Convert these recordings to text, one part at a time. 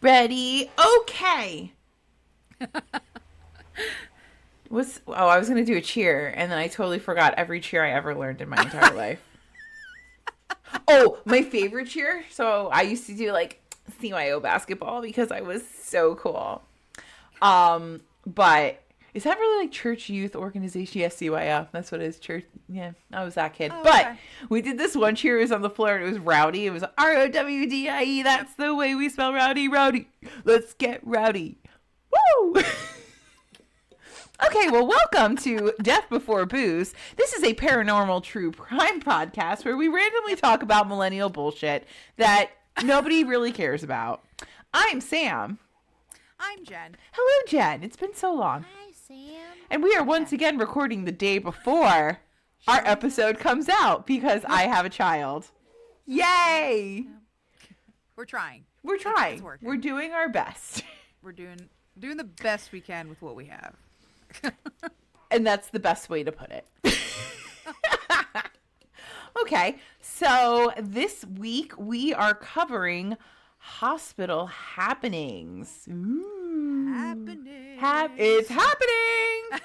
Ready? Okay. I was going to do a cheer, and then I totally forgot every cheer I ever learned in my entire life. Oh, my favorite cheer? So I used to do, like, CYO basketball because I was so cool. But is that really like church youth organization? Yes, CYO. That's what it is. Church. Yeah, I was that kid. Oh, But okay. we did this one cheer. It was on the floor and it was rowdy. It was ROWDIE. That's the way we spell rowdy. Rowdy. Let's get rowdy. Woo! Okay, well, welcome to Death Before Booze. This is a paranormal true crime podcast where we randomly talk about millennial bullshit that nobody really cares about. I'm Sam. I'm Jen. Hello, Jen. It's been so long. Hi, Sam. And we are once again recording the day before our episode comes out because I have a child. Yay! We're trying. We're trying. It's working. We're doing our best. We're doing the best we can with what we have. And that's the best way to put it. Okay, so this week we are covering hospital happenings. Ooh. Happening. It's happening!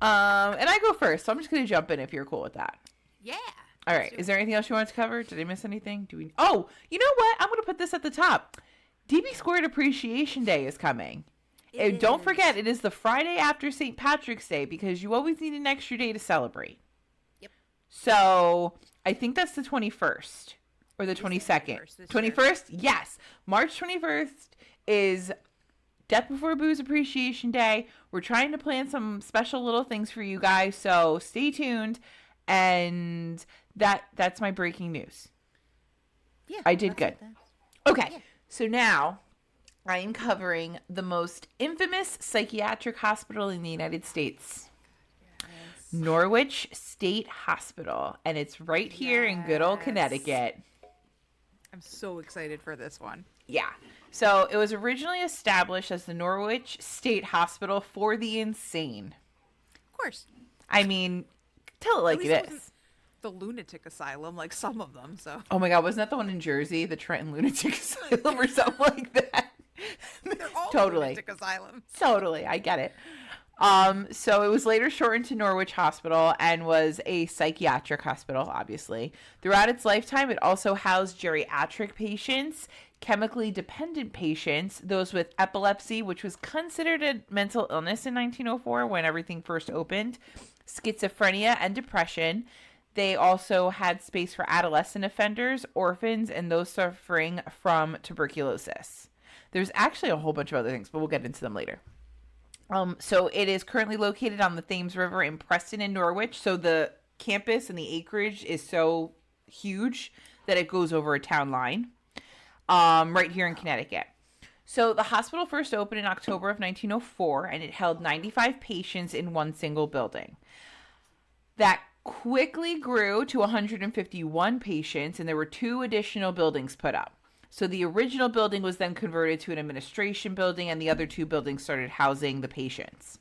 And I go first, so I'm just going to jump in if you're cool with that. Yeah. All right. Is there anything else you want to cover? Did I miss anything? Oh, you know what? I'm going to put this at the top. DB Squared Appreciation Day is coming. And don't forget, it is the Friday after St. Patrick's Day because you always need an extra day to celebrate. Yep. So I think that's the 21st or the 22nd. 21st? Yes. March 21st is Death Before Booze Appreciation Day. We're trying to plan some special little things for you guys, so stay tuned. And that's my breaking news. Yeah. I did good. Okay. Yeah. So now I am covering the most infamous psychiatric hospital in the United States. Yes. Norwich State Hospital, and it's right here in good old Connecticut. I'm so excited for this one. Yeah. So it was originally established as the Norwich State Hospital for the insane. Of course. I mean, tell it like At least it wasn't is. the lunatic asylum, like some of them. So Oh my God, wasn't that the one in Jersey, the Trenton Lunatic Asylum or something like that? they're all Totally. lunatic asylums. Totally, I get it. So it was later shortened to Norwich Hospital and was a psychiatric hospital, obviously. Throughout its lifetime, it also housed geriatric patients, chemically dependent patients, those with epilepsy, which was considered a mental illness in 1904 when everything first opened, schizophrenia, and depression. They also had space for adolescent offenders, orphans, and those suffering from tuberculosis. There's actually a whole bunch of other things, but we'll get into them later. So it is currently located on the Thames River in Preston and Norwich. So the campus and the acreage is so huge that it goes over a town line, right here in Connecticut. So the hospital first opened in October of 1904, and it held 95 patients in one single building. That quickly grew to 151 patients, and there were 2 additional buildings put up. So the original building was then converted to an administration building, and the other 2 buildings started housing the patients.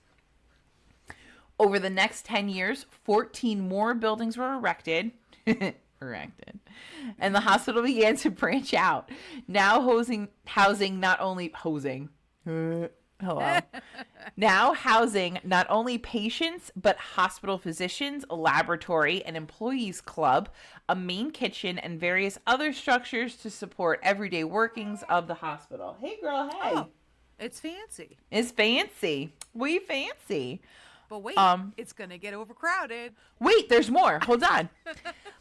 Over the next 10 years, 14 more buildings were erected. And the hospital began to branch out, now housing not only now housing not only patients, but hospital physicians, a laboratory, an employees club, a main kitchen, and various other structures to support everyday workings of the hospital. Hey, girl, hey. Oh, it's fancy. It's fancy. We fancy. But wait, it's going to get overcrowded. Wait, there's more. Hold on.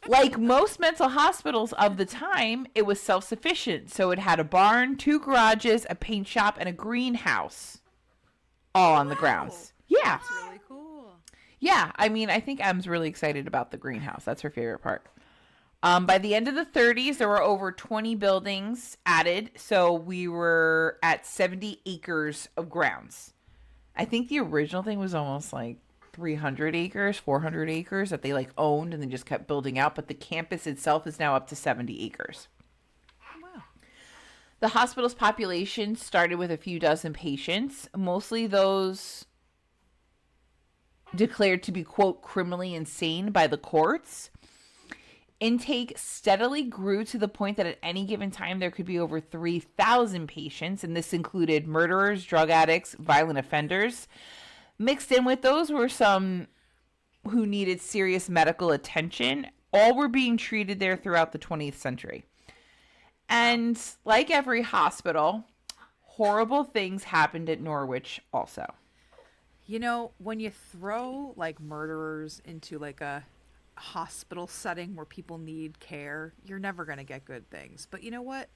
Like most mental hospitals of the time, it was self-sufficient. So it had a barn, 2 garages, a paint shop, and a greenhouse all on the grounds. Yeah. That's really cool. Yeah. I mean, I think Em's really excited about the greenhouse. That's her favorite part. By the end of the 30s, there were over 20 buildings added. So we were at 70 acres of grounds. I think the original thing was almost like 300 acres, 400 acres that they like owned and then just kept building out. But the campus itself is now up to 70 acres. Wow. The hospital's population started with a few dozen patients, mostly those declared to be, quote, criminally insane by the courts. Intake steadily grew to the point that at any given time there could be over 3,000 patients, and this included murderers, drug addicts, violent offenders. Mixed in with those were some who needed serious medical attention. All were being treated there throughout the 20th century. And like every hospital, horrible things happened at Norwich also. You know, when you throw like murderers into like a hospital setting where people need care, you're never going to get good things. But you know what?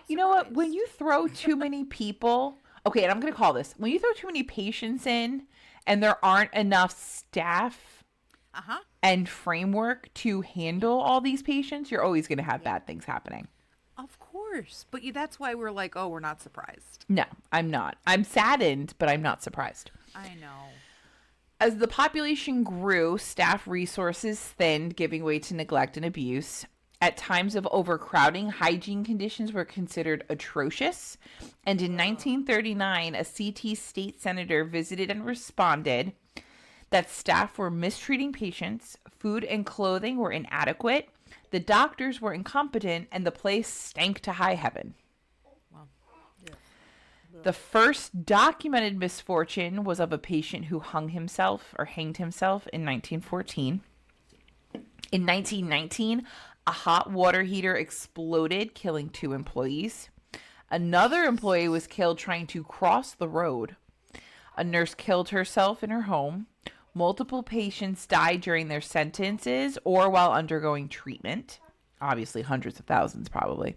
You know what? When you throw too many people, okay, and I'm going to call this, when you throw too many patients in and there aren't enough staff and framework to handle all these patients, you're always going to have bad things happening. Of course. But that's why we're like, oh, we're not surprised. No, I'm not. I'm saddened, but I'm not surprised. I know. As the population grew, staff resources thinned, giving way to neglect and abuse. At times of overcrowding, hygiene conditions were considered atrocious. And in 1939, a CT state senator visited and responded that staff were mistreating patients, food and clothing were inadequate, the doctors were incompetent, and the place stank to high heaven. Wow. Yeah. The first documented misfortune was of a patient who hanged himself in 1914. In 1919, a hot water heater exploded, killing 2 employees. Another employee was killed trying to cross the road. A nurse killed herself in her home. Multiple patients died during their sentences or while undergoing treatment. Obviously, hundreds of thousands, probably.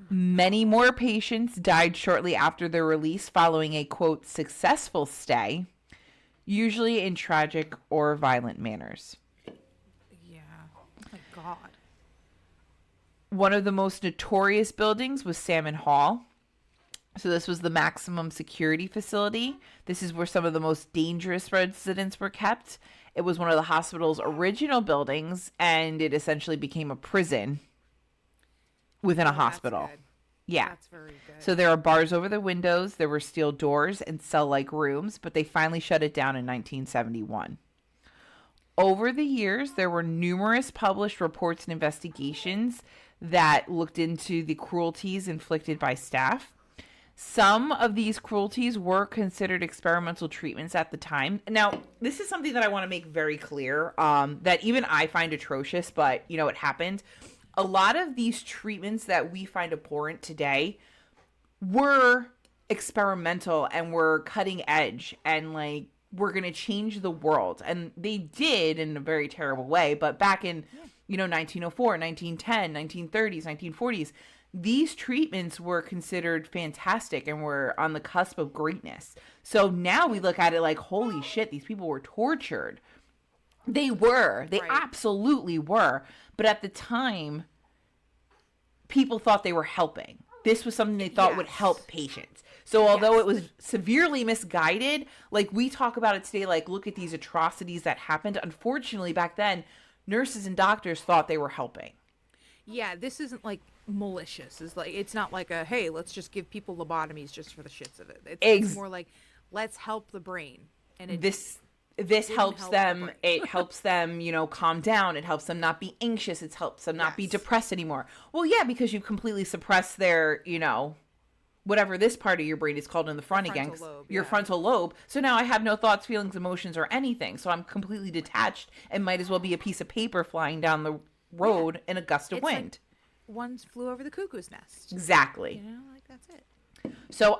Many more patients died shortly after their release following a, quote, successful stay, usually in tragic or violent manners. Yeah. Oh my God. One of the most notorious buildings was Salmon Hall. So this was the maximum security facility. This is where some of the most dangerous residents were kept. It was one of the hospital's original buildings, and it essentially became a prison within a hospital. That's good. Yeah. That's very good. So there are bars over the windows, there were steel doors and cell-like rooms, but they finally shut it down in 1971. Over the years, there were numerous published reports and investigations that looked into the cruelties inflicted by staff. Some of these cruelties were considered experimental treatments at the time. Now, this is something that I want to make very clear, that even I find atrocious, but, you know, it happened. A lot of these treatments that we find abhorrent today were experimental and were cutting edge and, like, we're going to change the world. And they did in a very terrible way. But back in, 1904, 1910, 1930s, 1940s, these treatments were considered fantastic and were on the cusp of greatness. So now we look at it like, holy shit, these people were tortured. They were. They absolutely were. But at the time, people thought they were helping. This was something they thought would help patients. So although it was severely misguided, like we talk about it today, like look at these atrocities that happened. Unfortunately, back then, nurses and doctors thought they were helping. Yeah, this isn't like malicious. It's not like a, hey, let's just give people lobotomies just for the shits of it. It's more like, let's help the brain. And this helps them. It helps them, calm down. It helps them not be anxious. It helps them not be depressed anymore. Well, yeah, because you completely suppress their, whatever this part of your brain is called in the front again, your frontal lobe. So now I have no thoughts, feelings, emotions, or anything. So I'm completely detached and might as well be a piece of paper flying down the road in a gust of wind. Like one flew over the cuckoo's nest. Exactly. That's it. So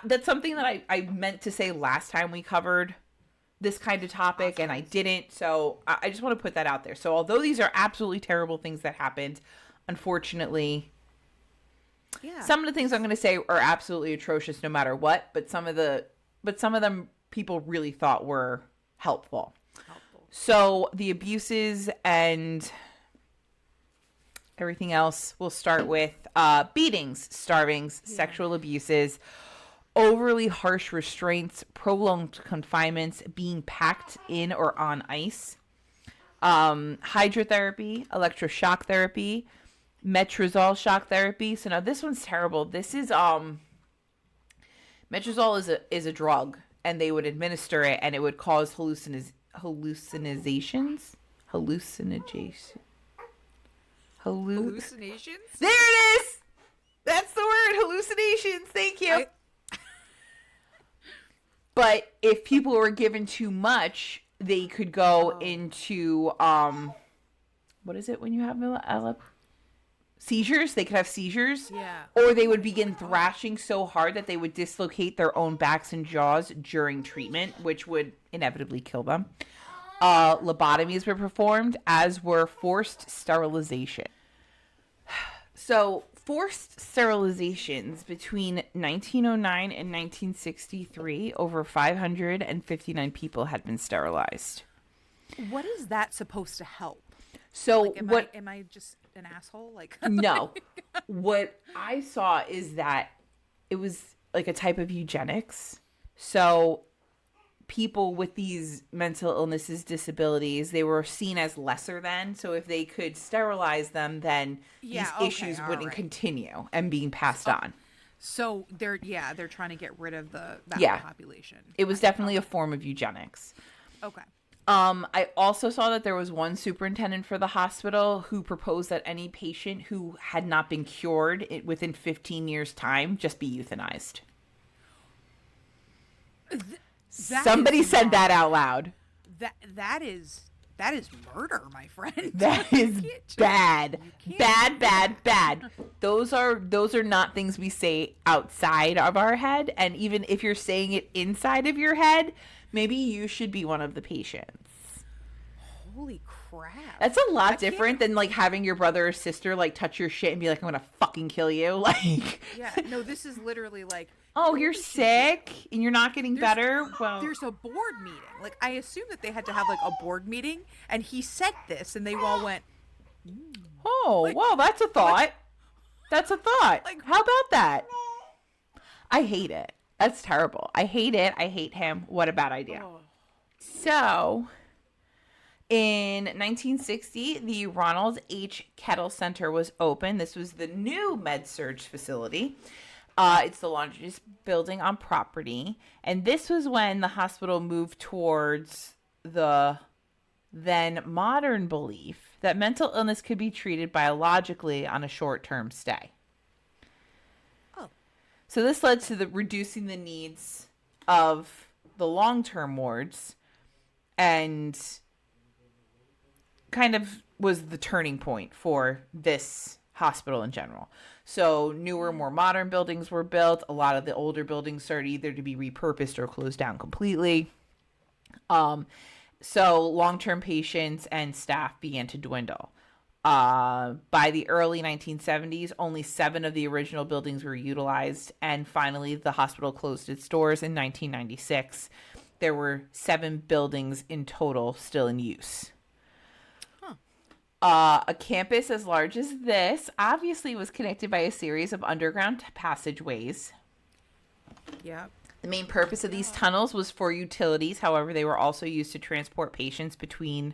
that's something that I meant to say last time we covered this kind of topic, and I didn't. So I just want to put that out there. So although these are absolutely terrible things that happened, unfortunately, some of the things I'm going to say are absolutely atrocious no matter what, but some of them people really thought were helpful. So the abuses and everything else, we'll start with beatings, starvings, sexual abuses, overly harsh restraints, prolonged confinements, being packed in or on ice, hydrotherapy, electroshock therapy, metrazole shock therapy. So now this one's terrible. This is metrazole is a drug, and they would administer it, and it would cause hallucinations. hallucination. Hallucinations? There it is. That's the word, hallucinations. Thank you. But if people were given too much, they could go into what is it when you have seizures? They could have seizures. Yeah. Or they would begin thrashing so hard that they would dislocate their own backs and jaws during treatment, which would inevitably kill them. Lobotomies were performed, as were forced sterilization. So, forced sterilizations between 1909 and 1963, over 559 people had been sterilized. What is that supposed to help? So, like, am I just an asshole? Like, no. What I saw is that it was like a type of eugenics. So, people with these mental illnesses, disabilities, they were seen as lesser than. So if they could sterilize them, then these issues wouldn't continue and being passed on. So they're trying to get rid of that population. It was definitely a form of eugenics. Okay. I also saw that there was one superintendent for the hospital who proposed that any patient who had not been cured within 15 years' time just be euthanized. Somebody said that out loud. That is murder, my friend. That is bad. Bad. Those are not things we say outside of our head. And even if you're saying it inside of your head, maybe you should be one of the patients. Holy crap. That's a lot different than like having your brother or sister like touch your shit and be like, I'm gonna fucking kill you. Like, yeah, no, this is literally like, oh, you're sick and you're not getting better. Well, there's a board meeting. Like, I assume that they had to have like a board meeting, and he said this, and they all went, oh, like, well, that's a thought. That's a thought. Like, how about that? I hate it. That's terrible. I hate it. I hate him. What a bad idea. Oh. So, in 1960, the Ronald H. Kettle Center was opened. This was the new med-surg facility. It's the largest building on property. And this was when the hospital moved towards the then modern belief that mental illness could be treated biologically on a short-term stay. Oh. So this led to reducing the needs of the long-term wards and kind of was the turning point for this hospital in general. So newer, more modern buildings were built. A lot of the older buildings started either to be repurposed or closed down completely. So long-term patients and staff began to dwindle. By the early 1970s, only 7 of the original buildings were utilized. And finally, the hospital closed its doors in 1996. There were 7 buildings in total still in use. A campus as large as this obviously was connected by a series of underground passageways. Yeah. The main purpose of these tunnels was for utilities. However, they were also used to transport patients between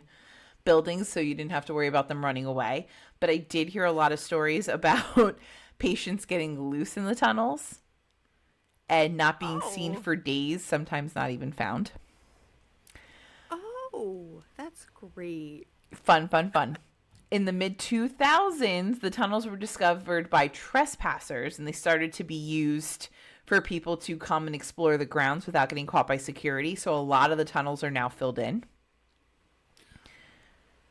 buildings, so you didn't have to worry about them running away. But I did hear a lot of stories about patients getting loose in the tunnels and not being seen for days, sometimes not even found. Oh, that's great. Fun. In the mid-2000s, the tunnels were discovered by trespassers, and they started to be used for people to come and explore the grounds without getting caught by security. So a lot of the tunnels are now filled in.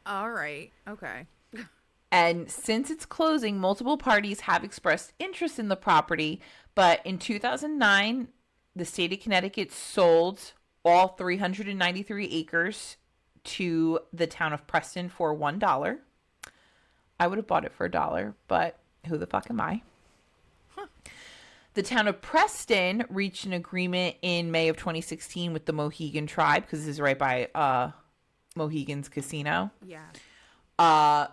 All right. Okay. And since its closing, multiple parties have expressed interest in the property. But in 2009, the state of Connecticut sold all 393 acres to the town of Preston for $1. I would have bought it for $1, but who the fuck am I? Huh. The town of Preston reached an agreement in May of 2016 with the Mohegan tribe, because this is right by Mohegan's Casino. Yeah.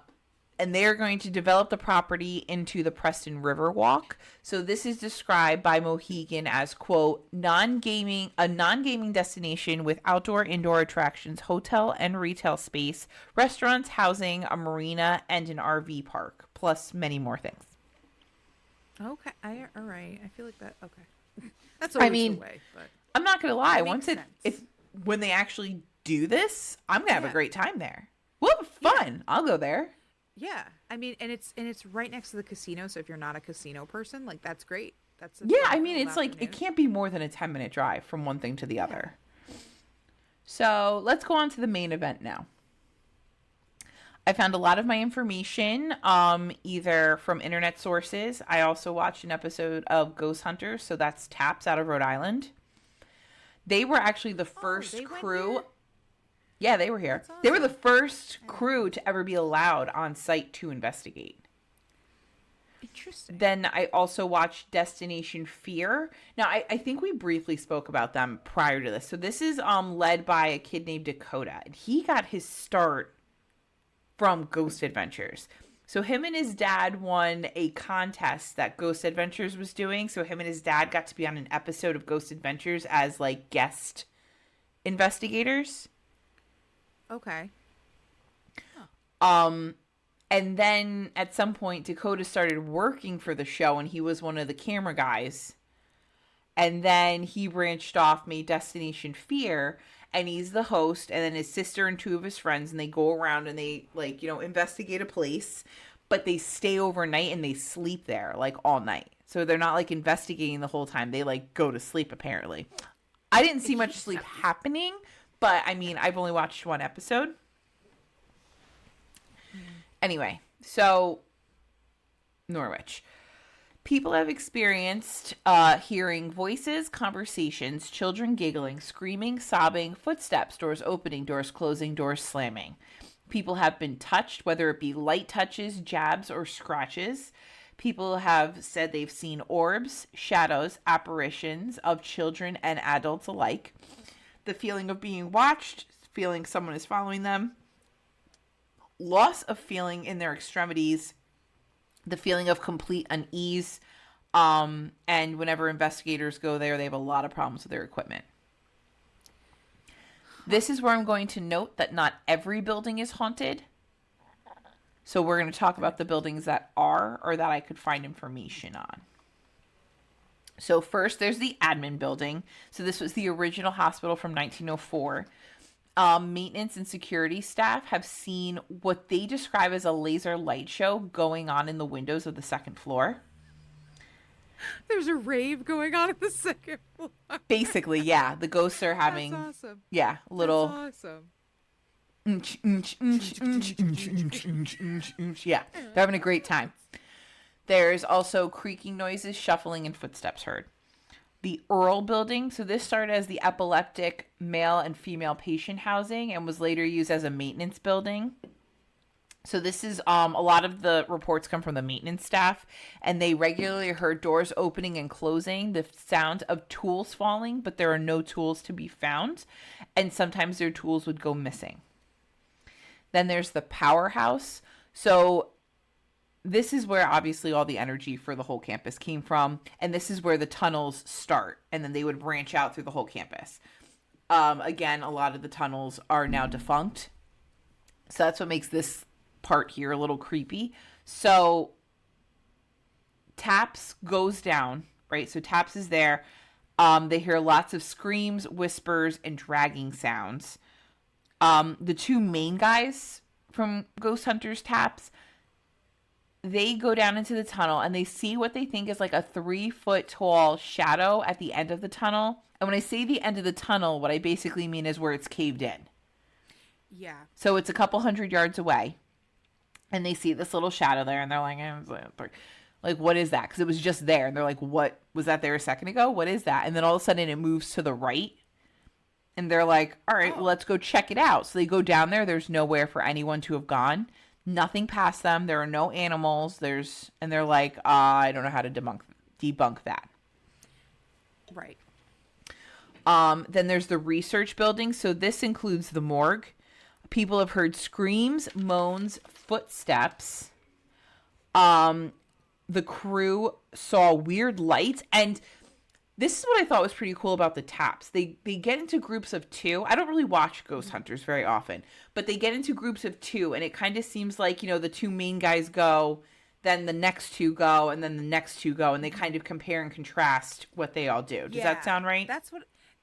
And they're going to develop the property into the Preston Riverwalk. So this is described by Mohegan as, quote, a non-gaming destination with outdoor, indoor attractions, hotel and retail space, restaurants, housing, a marina, and an RV park, plus many more things. Okay. All right. I feel like that. Okay. That's always the way, but I'm not going to lie. When they actually do this, I'm going to have a great time there. Whoop, Yeah. fun. I'll go there. Yeah. I mean, and it's right next to the casino, so if you're not a casino person, like that's great. That's a Yeah, fun I mean, little it's like, it afternoon. can't be more than a 10-minute drive from one thing to the Yeah. other. So let's go on to the main event now. I found a lot of my information either from internet sources. I also watched an episode of Ghost Hunters, so that's Taps out of Rhode Island. They were actually the Oh, first they went crew. here? Yeah, they were here. That's They were the awesome. first I didn't crew know. to ever be allowed on site to investigate. Interesting. Then I also watched Destination Fear. Now, I think we briefly spoke about them prior to this. So this is led by a kid named Dakota, and he got his start from Ghost Adventures. So him and his dad won a contest that Ghost Adventures was doing. So him and his dad got to be on an episode of Ghost Adventures as like guest investigators. Okay. Um and then at some point Dakota started working for the show and he was one of the camera guys. And then he branched off, made Destination Fear, and he's the host, and then his sister and two of his friends, and they go around and they, like, investigate a place, but they stay overnight and they sleep there, like, all night. So they're not, like, investigating the whole time. They, like, go to sleep, apparently. I didn't see much sleep happening, but, I mean, I've only watched one episode. Anyway, so, Norwich. People have experienced hearing voices, conversations, children giggling, screaming, sobbing, footsteps, doors opening, doors closing, doors slamming. People have been touched, whether it be light touches, jabs, or scratches. People have said they've seen orbs, shadows, apparitions of children and adults alike. The feeling of being watched, feeling someone is following them, loss of feeling in their extremities, the feeling of complete unease. And whenever investigators go there, they have a lot of problems with their equipment. This is where I'm going to note that not every building is haunted. So we're going to talk about the buildings that are, or that I could find information on. So first, there's the admin building. So this was the original hospital from 1904. Maintenance and security staff have seen what they describe as a laser light show going on in the windows of the second floor. There's a rave going on at the second floor. Basically, yeah, the ghosts are having, That's awesome. yeah, little, That's awesome. yeah, they're having a great time. There's also creaking noises, shuffling, and footsteps heard. The Earl building, so this started as the epileptic male and female patient housing and was later used as a maintenance building. So this is a lot of the reports come from the maintenance staff, and they regularly heard doors opening and closing, the sound of tools falling, but there are no tools to be found, and sometimes their tools would go missing. Then there's the powerhouse. So this is where obviously all the energy for the whole campus came from, and this is where the tunnels start, and then they would branch out through the whole campus. Again, a lot of the tunnels are now defunct, so that's what makes this part here a little creepy. So Taps goes down, right? So Taps is there. They hear lots of screams, whispers, and dragging sounds. The two main guys from Ghost Hunters Taps, they go down into the tunnel and they see what they think is like a 3-foot tall shadow at the end of the tunnel. And when I say the end of the tunnel, what I basically mean is where it's caved in. Yeah. So it's a couple hundred yards away. And they see this little shadow there, and they're like, what is that? Because it was just there. And they're like, what? Was that there a second ago? What is that? And then all of a sudden it moves to the right. And they're like, all right, well, let's go check it out. So they go down there. There's nowhere for anyone to have gone. Nothing past them. There are no animals. And they're like, I don't know how to debunk that. Right. Then there's the research building. So this includes the morgue. People have heard screams, moans, footsteps. The crew saw weird lights. And this is what I thought was pretty cool about the Taps. They get into groups of 2. I don't really watch Ghost Hunters very often, but they get into groups of 2, and it kind of seems like, the 2 main guys go, then the next 2 go, and then the next 2 go, and they kind of compare and contrast what they all do. Does that sound right?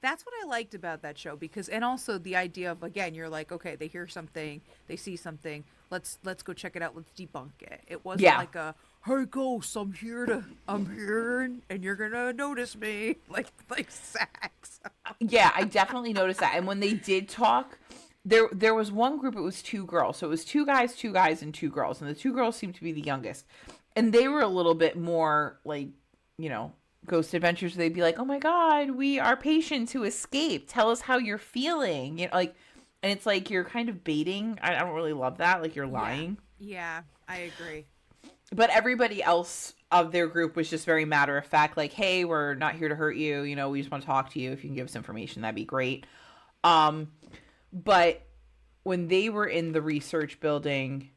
That's what I liked about that show because, and also the idea of, again, you're like, okay, they hear something, they see something, let's go check it out, let's debunk it. It wasn't Yeah. like a, hey ghost, I'm here and you're gonna notice me, like sex. Yeah, I definitely noticed that. And when they did talk, there was one group, it was two girls. So it was two guys, and two girls. And the two girls seemed to be the youngest. And they were a little bit more like, you know, ghost adventures. They'd be like, oh my God, we are patients who escaped. Tell us how you're feeling. You know, like, and it's like you're kind of baiting. I don't really love that. Like you're Yeah, lying. yeah, I agree. But everybody else of their group was just very matter of fact, like, hey, we're not here to hurt you. You know, we just want to talk to you. If you can give us information, that'd be great. Um, but when they were in the research building,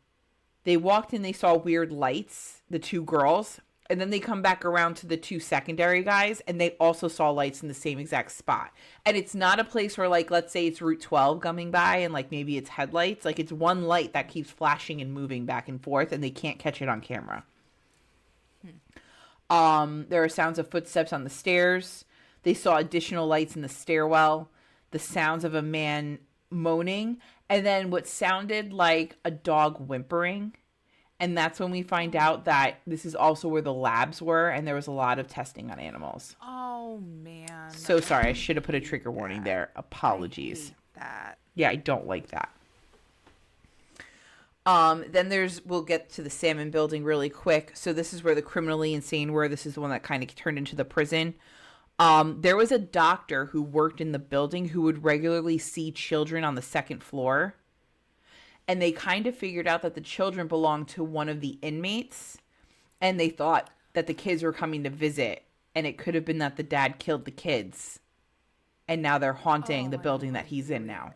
they walked in, they saw weird lights, the two girls, and then they come back around to the two secondary guys, and they also saw lights in the same exact spot. And it's not a place where, like, let's say it's Route 12 coming by, and, like, maybe it's headlights. Like, it's one light that keeps flashing and moving back and forth, and they can't catch it on camera. There are sounds of footsteps on the stairs. They saw additional lights in the stairwell, the sounds of a man moaning, and then what sounded like a dog whimpering. And that's when we find out that this is also where the labs were, and there was a lot of testing on animals. Oh man. So sorry, I should have put a trigger warning there. I Apologies. hate that. Yeah, I don't like that. Then we'll get to the Salmon building really quick. So this is where the criminally insane were. This is the one that kind of turned into the prison. There was a doctor who worked in the building who would regularly see children on the second floor. And they kind of figured out that the children belonged to one of the inmates. And they thought that the kids were coming to visit. And it could have been that the dad killed the kids. And now they're haunting the building that he's in now.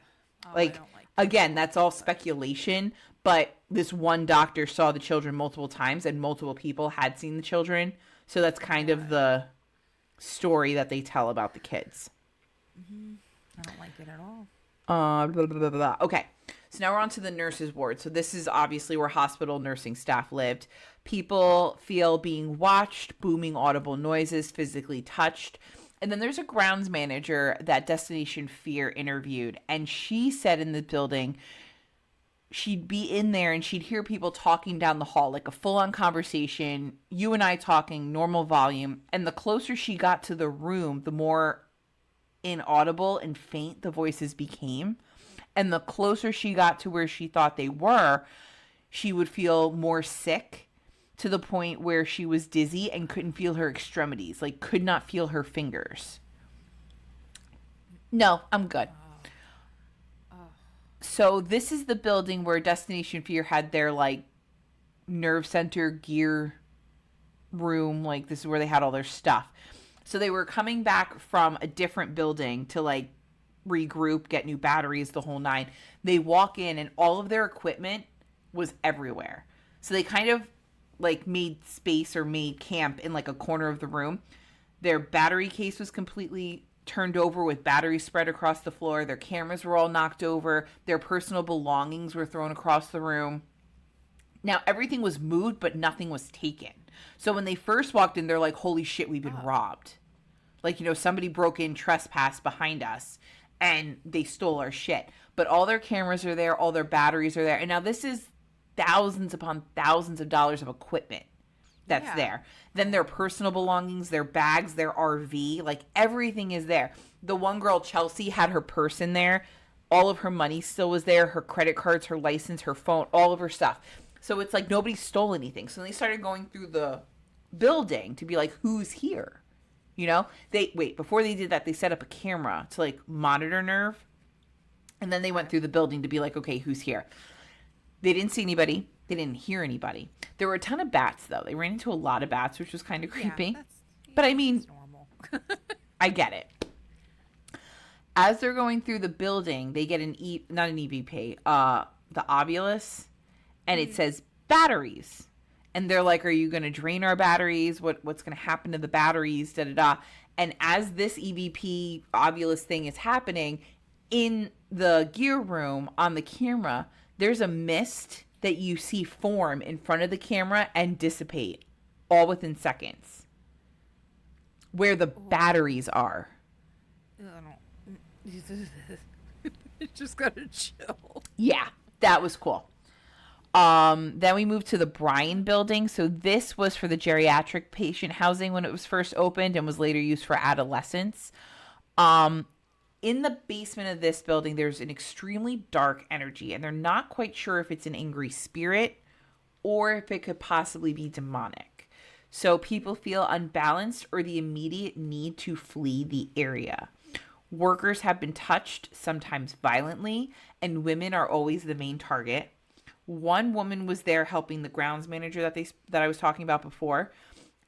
Like, again, that's all speculation. But this one doctor saw the children multiple times. And multiple people had seen the children. So that's kind of the story that they tell about the kids. I don't like it at all. Blah, blah, blah, blah. Okay. So now we're on to the nurses' ward. So this is obviously where hospital nursing staff lived. People feel being watched, booming audible noises, physically touched. And then there's a grounds manager that Destination Fear interviewed. And she said in the building, she'd be in there and she'd hear people talking down the hall, like a full-on conversation, you and I talking, normal volume. And the closer she got to the room, the more inaudible and faint the voices became. And the closer she got to where she thought they were, she would feel more sick to the point where she was dizzy and couldn't feel her extremities, like could not feel her fingers. No, I'm good. So this is the building where Destination Fear had their like nerve center gear room. Like this is where they had all their stuff. So they were coming back from a different building to like regroup, get new batteries, the whole nine. They walk in and all of their equipment was everywhere. So they kind of like made space or made camp in like a corner of the room. Their battery case was completely turned over with batteries spread across the floor. Their cameras were all knocked over. Their personal belongings were thrown across the room. Now everything was moved, but nothing was taken. So when they first walked in, they're like, holy shit, we've been robbed. Like, you know, somebody broke in, trespassed behind us, and they stole our shit. But all their cameras are there, all their batteries are there. And now this is thousands upon thousands of dollars of equipment that's there. Then their personal belongings, their bags, their RV, like everything is there. The one girl, Chelsea, had her purse in there. All of her money still was there. Her credit cards, her license, her phone, all of her stuff. So it's like nobody stole anything. So they started going through the building to be like, who's here? You know, before they did that, they set up a camera to like monitor Nerve. And then they went through the building to be like, okay, who's here? They didn't see anybody. They didn't hear anybody. There were a ton of bats, though. They ran into a lot of bats, which was kind of creepy. But I mean, normal. I get it. As they're going through the building, they get not an EVP, the Obulus, and it says batteries. And they're like, are you going to drain our batteries? What's going to happen to the batteries? Da, da, da. And as this EVP Obulus thing is happening, in the gear room on the camera, there's a mist that you see form in front of the camera and dissipate all within seconds where the batteries are. I don't Just gotta chill. Yeah, that was cool. Then we moved to the Bryan building. So this was for the geriatric patient housing when it was first opened and was later used for adolescents. Um, in the basement of this building, there's an extremely dark energy, and they're not quite sure if it's an angry spirit or if it could possibly be demonic. So people feel unbalanced or the immediate need to flee the area. Workers have been touched, sometimes violently, and women are always the main target. One woman was there helping the grounds manager that I was talking about before,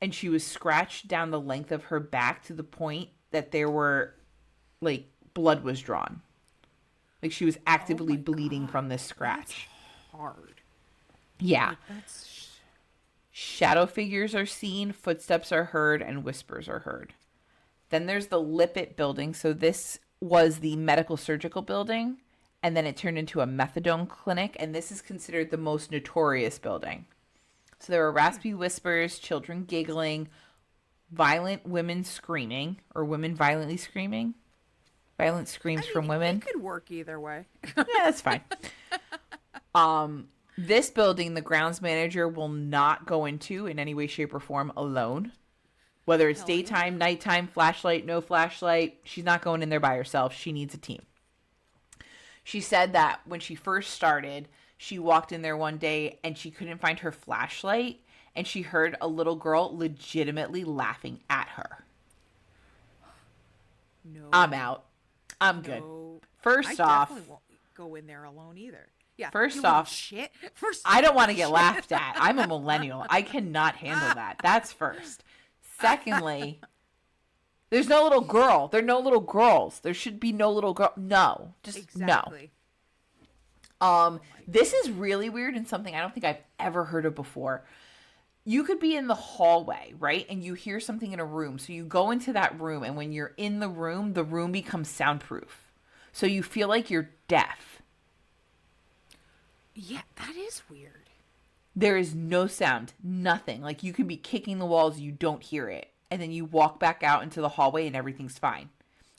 and she was scratched down the length of her back to the point that there were like blood was drawn. Like she was actively bleeding from this scratch. That's hard. Yeah. Like, that's Shadow figures are seen, footsteps are heard, and whispers are heard. Then there's the Lippitt building. So this was the medical surgical building, and then it turned into a methadone clinic, and this is considered the most notorious building. So there were raspy whispers, children giggling, violent women screaming, or women violently screaming. Violent screams from women. It could work either way. Yeah, that's fine. This building, the grounds manager will not go into in any way, shape, or form alone. Whether it's daytime, nighttime, flashlight, no flashlight, she's not going in there by herself. She needs a team. She said that when she first started, she walked in there one day and she couldn't find her flashlight, and she heard a little girl legitimately laughing at her. No. I'm out. I'm good. First I off, definitely won't go in there alone either. Yeah. First you little off, shit. I don't want to get laughed at. I'm a millennial. I cannot handle that. That's first. Secondly, there's no little girl. There are no little girls. There should be no little girl. No, just exactly. no. This is really weird and something I don't think I've ever heard of before. You could be in the hallway, right? And you hear something in a room. So you go into that room, and when you're in the room becomes soundproof. So you feel like you're deaf. Yeah, that is weird. There is no sound, nothing. Like you could be kicking the walls, you don't hear it. And then you walk back out into the hallway and everything's fine.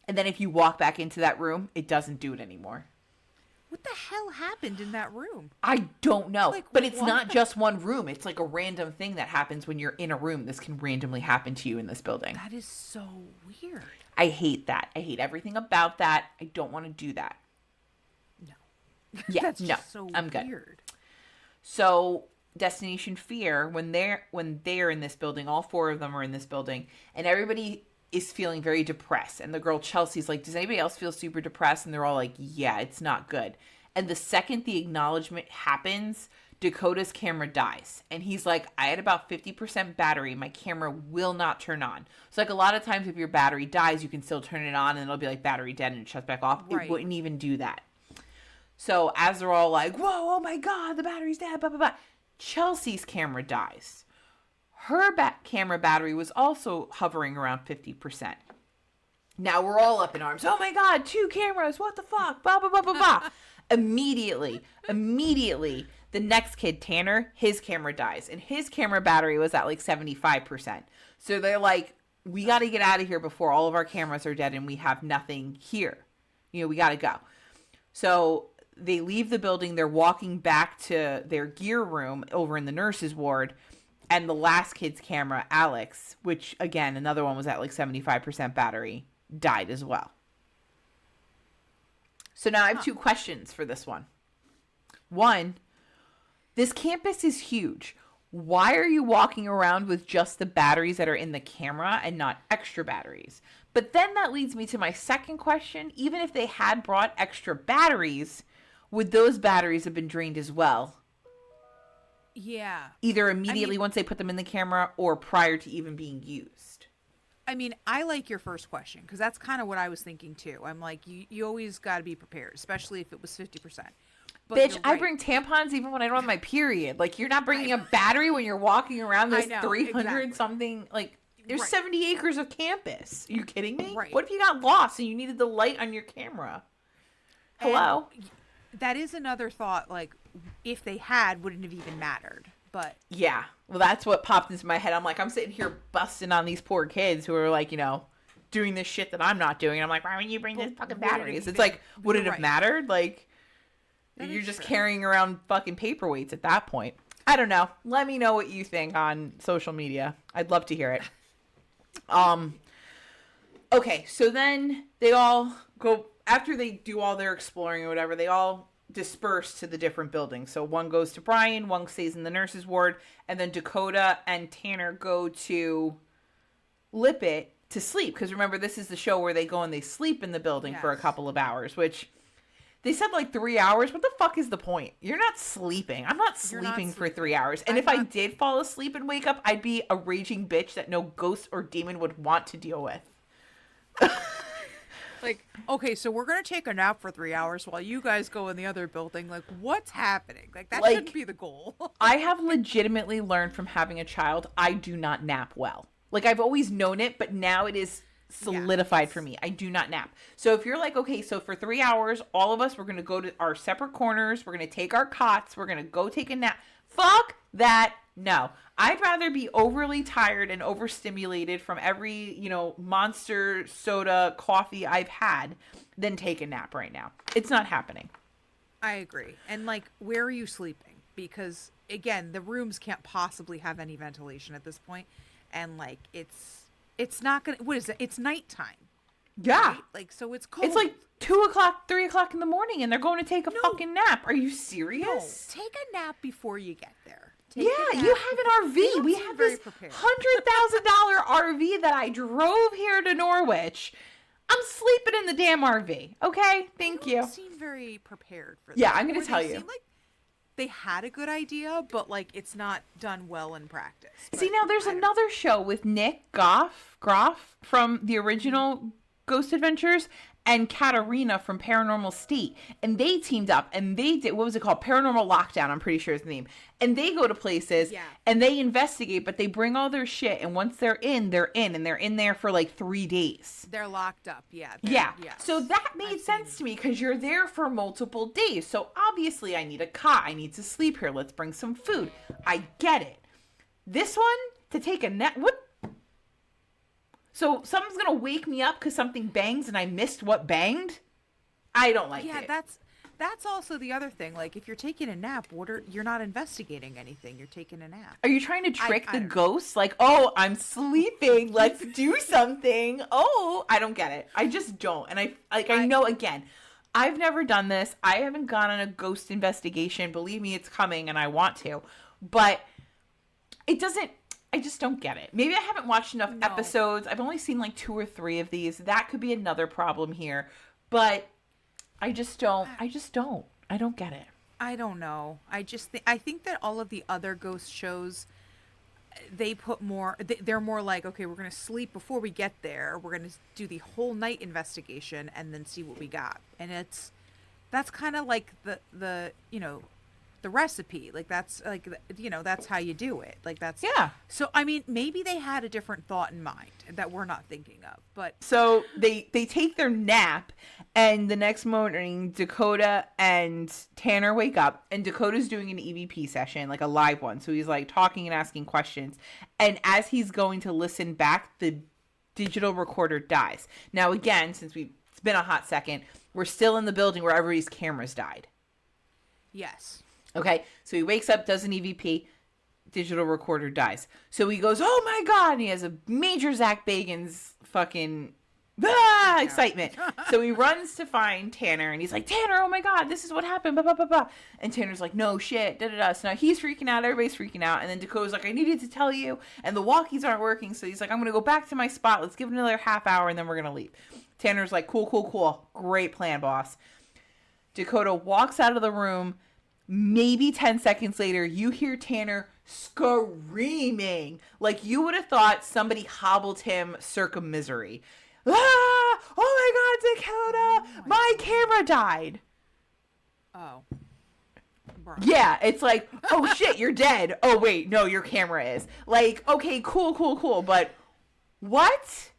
And then if you walk back into that room, it doesn't do it anymore. What the hell happened in that room? I don't know. Like, but it's what? not just one room. It's like a random thing that happens when you're in a room. This can randomly happen to you in this building. That is so weird. I hate that. I hate everything about that. I don't want to do that. No. Yeah, That's no, just so I'm good. weird. So Destination Fear, when they're in this building, all four of them are in this building, and everybody is feeling very depressed. And the girl Chelsea's like, does anybody else feel super depressed? And they're all like, yeah, it's not good. And the second the acknowledgement happens, Dakota's camera dies. And he's like, I had about 50% battery. My camera will not turn on. So like a lot of times if your battery dies, you can still turn it on and it'll be like battery dead and it shuts back off. Right. It wouldn't even do that. So as they're all like, whoa, oh my God, the battery's dead, blah, blah, blah. Chelsea's camera dies. Her camera battery was also hovering around 50%. Now we're all up in arms. Oh my God, 2 cameras. What the fuck? Blah, blah, blah, blah, blah. Immediately, the next kid, Tanner, his camera dies. And his camera battery was at like 75%. So they're like, we got to get out of here before all of our cameras are dead and we have nothing here. You know, we got to go. So they leave the building. They're walking back to their gear room over in the nurse's ward. And the last kid's camera, Alex, which again, another one was at like 75% battery, died as well. So now I have 2 questions for this one. One, this campus is huge. Why are you walking around with just the batteries that are in the camera and not extra batteries? But then that leads me to my second question. Even if they had brought extra batteries, would those batteries have been drained as well? Yeah. Either immediately once they put them in the camera or prior to even being used. I mean, I like your first question because that's kind of what I was thinking too. I'm like, you always got to be prepared, especially if it was 50%. But bitch, I bring tampons even when I don't have my period. Like, you're not bringing a battery when you're walking around this 300 something. Like, there's 70 acres of campus. Are you kidding me? Right. What if you got lost and you needed the light on your camera? Hello? And that is another thought. Like, if they had, wouldn't have even mattered. But yeah, well, that's what popped into my head. I'm like, I'm sitting here busting on these poor kids who are like, you know, doing this shit that I'm not doing. And I'm like, why wouldn't you bring this fucking batteries? It's like, would you're it have right. mattered? Like, That you're is just true. carrying around fucking paperweights at that point. I don't know. Let me know what you think on social media. I'd love to hear it. Okay, so then they all go, after they do all their exploring or whatever, they all disperse to the different buildings. So one goes to Brian, one stays in the nurse's ward, and then Dakota and Tanner go to Lippet to sleep. Because remember, this is the show where they go and they sleep in the building for a Yes. couple of hours, which they said like 3 hours. What the fuck is the point? You're not sleeping. I'm not You're not sleeping for sleeping. 3 hours. And I'm if I not- did fall asleep and wake up, I'd be a raging bitch that no ghost or demon would want to deal with. Like, okay, so we're gonna take a nap for 3 hours while you guys go in the other building. Like, what's happening? Like, that Like- shouldn't be the goal. I have legitimately learned from having a child, I do not nap well. Like, I've always known it, but now it is solidified for me. I do not nap. So if you're like, okay, so for 3 hours, all of us, we're going to go to our separate corners. We're going to take our cots. We're going to go take a nap. Fuck that. No. I'd rather be overly tired and overstimulated from every, monster soda coffee I've had than take a nap right now. It's not happening. I agree. And like, where are you sleeping? Because again, the rooms can't possibly have any ventilation at this point, and like, it's not gonna. What is it? It's nighttime. Yeah. Right? Like, so it's cold. It's like 2 o'clock, 3 o'clock in the morning, and they're going to take a No. fucking nap. Are you no. serious? Take a nap before you get there. Take Yeah, a you nap have before- an They RV. don't We seem have very this prepared. $100,000 RV that I drove here to Norwich. I'm sleeping in the damn RV. Okay, thank They you. don't seem very prepared for this. Yeah, I'm gonna Or tell they you. seem like they had a good idea, but like it's not done well in practice. See, But now there's I don't- another show with Nick Groff from the original Ghost Adventures and Katarina from Paranormal State. And they teamed up and they did, what was it called? Paranormal Lockdown, I'm pretty sure is the name. And they go to places Yeah. and they investigate, but they bring all their shit. And once they're in, and they're in there for like 3 days. They're locked up. Yeah. Yeah. Yes. So that made I've sense seen- to me because you're there for multiple days. So obviously I need a cot. I need to sleep here. Let's bring some food. I get it. This one, to take a nap, what? So someone's going to wake me up because something bangs and I missed what banged? I don't like Yeah, it. that's also the other thing. Like, if you're taking a nap, you're not investigating anything. You're taking a nap. Are you trying to trick I the don't know. ghosts? Like, oh, I'm sleeping. Let's do something. Oh, I don't get it. I just don't. And I know, again, I've never done this. I haven't gone on a ghost investigation. Believe me, it's coming and I want to. But it doesn't, I just don't get it. Maybe I haven't watched enough No. episodes. I've only seen like 2 or 3 of these. That could be another problem here. But I just don't. I don't get it. I don't know. I think that all of the other ghost shows, they put more. They're more like, okay, we're gonna sleep before we get there. We're gonna do the whole night investigation and then see what we got. And that's kind of like the the recipe. Like that's like that's how you do it. Like that's Yeah. So I mean, maybe they had a different thought in mind that we're not thinking of. But So they take their nap, and the next morning, Dakota and Tanner wake up, and Dakota's doing an EVP session, like a live one. So he's like talking and asking questions. And as he's going to listen back, the digital recorder dies. Now, again, since it's been a hot second, we're still in the building where everybody's cameras died. yes. Okay, so he wakes up, does an EVP, digital recorder dies. So he goes, oh my God, and he has a major Zach Bagans fucking excitement. So he runs to find Tanner, and he's like, Tanner, oh my God, this is what happened, blah, blah, blah, blah. And Tanner's like, no shit, da, da, da. So now he's freaking out, everybody's freaking out, and then Dakota's like, I needed to tell you, and the walkies aren't working, so he's like, I'm going to go back to my spot, let's give it another half hour, and then we're going to leave. Tanner's like, cool, cool, cool, great plan, boss. Dakota walks out of the room. Maybe 10 seconds later, you hear Tanner screaming. Like you would have thought somebody hobbled him circa misery. Ah! Oh my God, Dakota! My camera died. Oh. Bruh. Yeah, it's like, oh shit, you're dead. Oh wait, no, your camera is. Like, okay, cool. But what?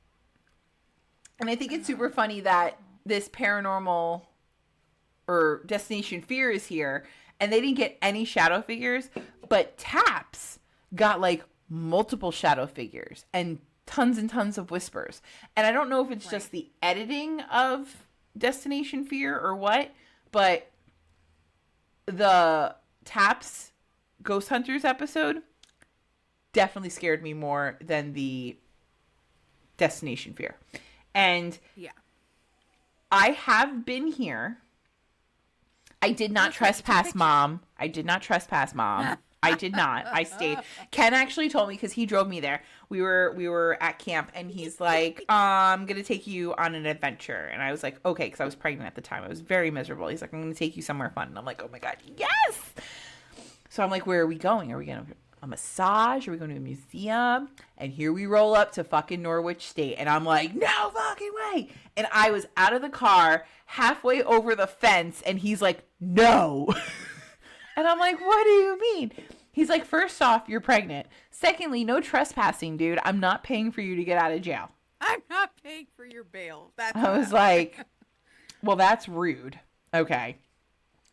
And I think it's super funny that this paranormal or Destination Fear is here, and they didn't get any shadow figures, but Taps got like multiple shadow figures, and tons and tons of whispers. And I don't know if it's Right. just the editing of Destination Fear or what, but the Taps Ghost Hunters episode definitely scared me more than the Destination Fear. And Yeah. I have been here. I did not trespass, Mom. I did not trespass, Mom. I did not. I stayed. Ken actually told me, because he drove me there. We were at camp, and he's like, I'm going to take you on an adventure. And I was like, okay, because I was pregnant at the time. I was very miserable. He's like, I'm going to take you somewhere fun. And I'm like, oh my God, yes! So I'm like, where are we going? Are we going to a massage? Are we going to a museum? And here we roll up to fucking Norwich State. And I'm like, no fucking way. And I was out of the car halfway over the fence, and he's like, no. And I'm like, what do you mean? He's like, first off, you're pregnant. Secondly, no trespassing, dude. I'm not paying for you to get out of jail. I'm not paying for your bail. I was like, well, that's rude. Okay.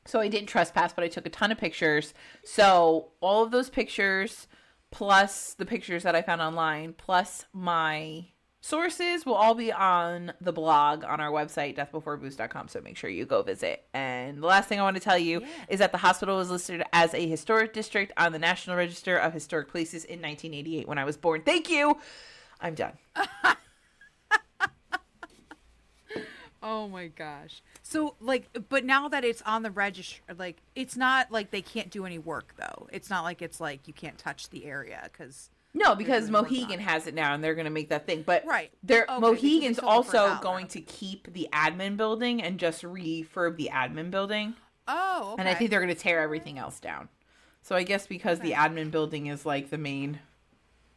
So I didn't trespass, but I took a ton of pictures. So all of those pictures, plus the pictures that I found online, plus my sources will all be on the blog on our website, deathbeforebooze.com. So make sure you go visit. And the last thing I want to tell you is that the hospital was listed as a historic district on the National Register of Historic Places in 1988 when I was born. Thank you. I'm done. Oh my gosh. So like, but now that it's on the register, like, it's not like they can't do any work though. It's not like it's like you can't touch the area because. No, because Mohegan has it now, and they're going to make that thing. But right. Mohegan's also going to keep the admin building and just refurb the admin building. Oh, okay. And I think they're going to tear everything else down. So I guess because the admin building is like the main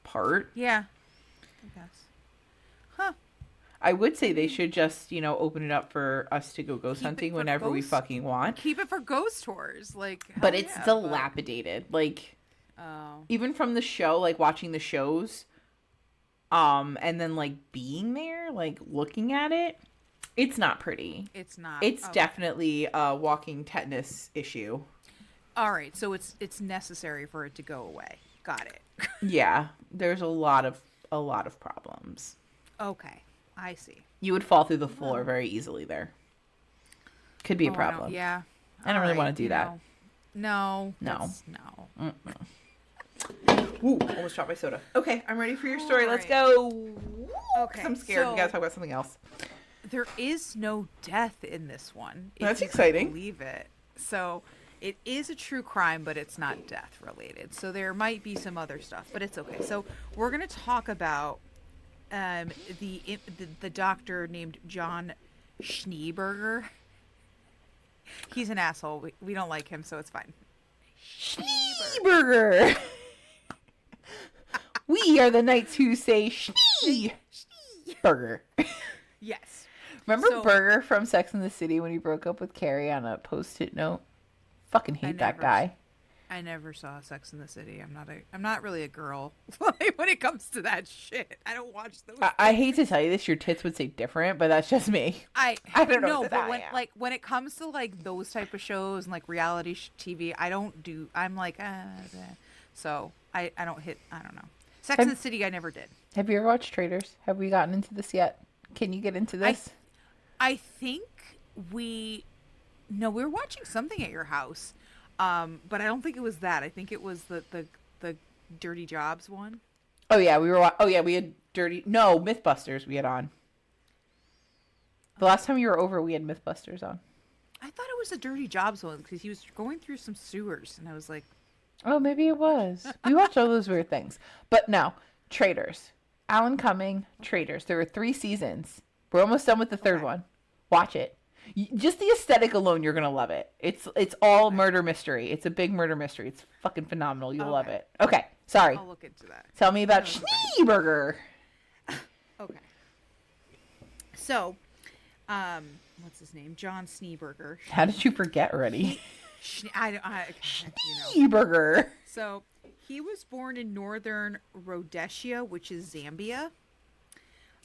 part. Yeah. I guess. Huh. I would say they should just, open it up for us to go ghost hunting whenever we fucking want. Keep it for ghost tours. Like, but it's dilapidated. Like, even from the show, like watching the shows, and then like being there, like looking at it, it's not pretty. It's not. It's definitely a walking tetanus issue. All right, so it's necessary for it to go away. Got it. Yeah, there's a lot of problems. Okay, I see. You would fall through the floor very easily there. Could be a problem. I don't really want to do that. No. No. No. Ooh, almost dropped my soda. Okay, I'm ready for your story. Let's go. Okay, I'm scared. We gotta talk about something else. There is no death in this one. That's exciting. Believe it. So it is a true crime, but it's not death related. So there might be some other stuff, but it's okay. So we're gonna talk about the doctor named John Schneeberger. He's an asshole. We don't like him, so it's fine. Schneeberger. We are the knights who say Schneeberger. Yes. Remember Burger from Sex and the City when he broke up with Carrie on a post-it note? Fucking hate that guy. I never saw Sex and the City. I'm not really a girl when it comes to that shit. I don't watch those. I hate to tell you this, your tits would say different, but that's just me. I don't know. No, but when it comes to like those type of shows and like reality TV, I'm like, so I don't hit. I don't know. Sex and the City, I never did. Have you ever watched Traitors? Have we gotten into this yet? Can you get into this? I think we were watching something at your house, but I don't think it was that. I think it was the Dirty Jobs one. Oh yeah, we had Mythbusters we had on. The last time you were over, we had Mythbusters on. I thought it was the Dirty Jobs one because he was going through some sewers, and I was like, oh, maybe it was. We watched all those weird things. But no, Traitors. Alan Cumming, Traitors. There were 3 seasons. We're almost done with the third one. Watch it. Just the aesthetic alone, you're going to love it. It's all murder mystery. It's a big murder mystery. It's fucking phenomenal. You'll love it. Okay, sorry. I'll look into that. Tell me about Schneeberger. Okay. So, what's his name? John Schneeberger. How did you forget already? Schneeberger. So he was born in northern Rhodesia, which is Zambia.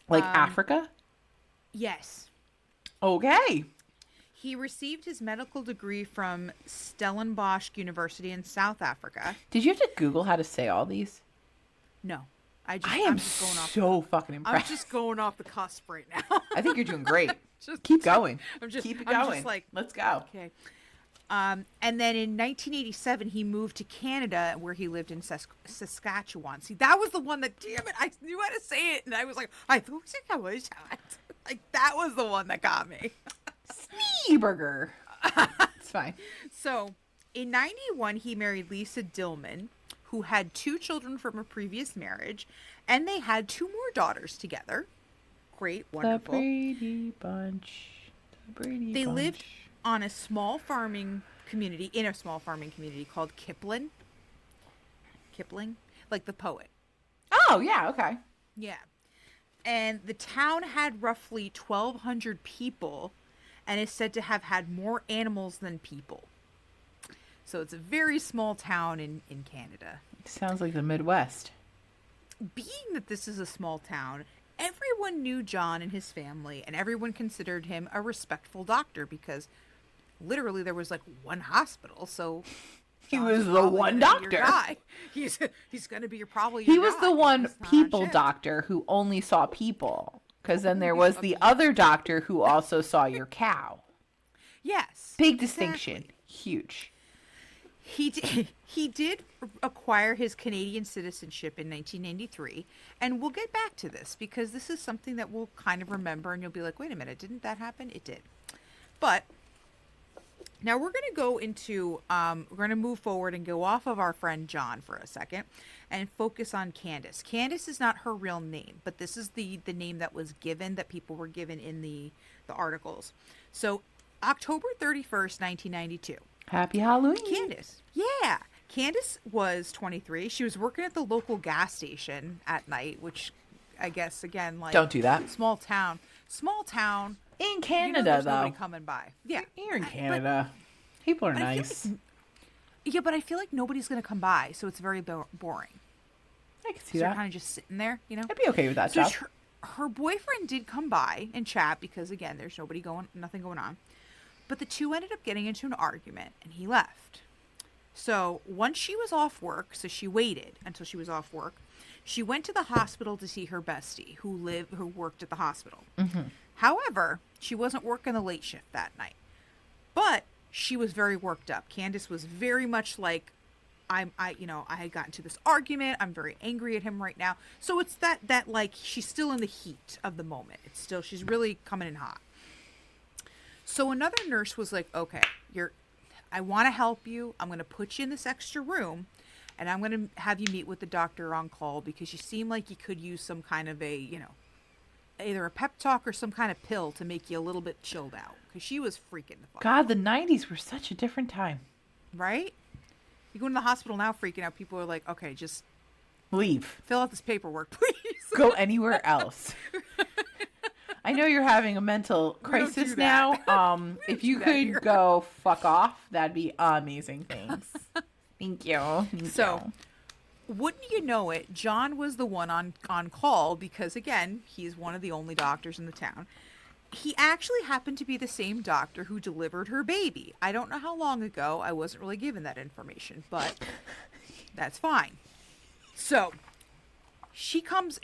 Like Africa? Yes. Okay. He received his medical degree from Stellenbosch University in South Africa. Did you have to Google how to say all these? No. I am I'm just going off. so fucking impressed. I'm just going off the cusp right now. I think you're doing great. Just- Keep going. Keep it going. I'm just like, let's go. okay. And then in 1987, he moved to Canada, where he lived in Saskatchewan. See, that was the one that, damn it, I knew how to say it, and I was like, I thought it was that. Like, that was the one that got me. Sneeberger. It's fine. So, in 91, he married Lisa Dillman, who had 2 children from a previous marriage, and they had 2 more daughters together. Great, wonderful. The Brady Bunch. They lived on a small farming community, called Kipling, like the poet. Oh, yeah, okay. Yeah. And the town had roughly 1,200 people and is said to have had more animals than people. So it's a very small town in Canada. Sounds like the Midwest. Being that this is a small town, everyone knew John and his family, and everyone considered him a respectful doctor because literally there was like one hospital, so he John's was the probably one gonna be doctor. your guy. He's going to be probably He your was guy. the one He's not people shit. doctor who only saw people. Because then there was the other doctor who also saw your cow. Yes. Big exactly. distinction. Huge. He did acquire his Canadian citizenship in 1993, and we'll get back to this because this is something that we'll kind of remember, and you'll be like, wait a minute, didn't that happen? It did. But now we're going to go into, we're going to move forward and go off of our friend John for a second and focus on Candace. Candace is not her real name, but this is the name that was given, that people were given in the articles. So October 31st, 1992. Happy Halloween. Candace. Yeah. Candace was 23. She was working at the local gas station at night, which I guess, again, like... Don't do that. Small town. In Canada, you know, there's though. nobody coming by. Yeah. You're in Canada. People are nice. But I feel like nobody's going to come by, so it's very boring. I can see So that. you're kind of just sitting there, you know? I'd be okay with that So job. her boyfriend did come by and chat because, again, there's nothing going on. But the two ended up getting into an argument, and he left. So once she was off work, so she waited until she was off work, she went to the hospital to see her bestie who worked at the hospital. Mm-hmm. However, she wasn't working the late shift that night. But she was very worked up. Candace was very much like, I had gotten to this argument. I'm very angry at him right now. So it's that like she's still in the heat of the moment. She's really coming in hot. So another nurse was like, okay, I want to help you. I'm going to put you in this extra room, and I'm going to have you meet with the doctor on call because you seem like you could use some kind of either a pep talk or some kind of pill to make you a little bit chilled out because she was freaking the fuck God, the 90s were such a different time. Right? You go into the hospital now freaking out. People are like, okay, just Leave. fill out this paperwork, please. Go anywhere else. I know you're having a mental We don't crisis do that. now. If you that could here. go fuck off, that'd be amazing. Thanks. Thank you. So, wouldn't you know it, John was the one on call because, again, he's one of the only doctors in the town. He actually happened to be the same doctor who delivered her baby. I don't know how long ago. I wasn't really given that information, but that's fine. So, he comes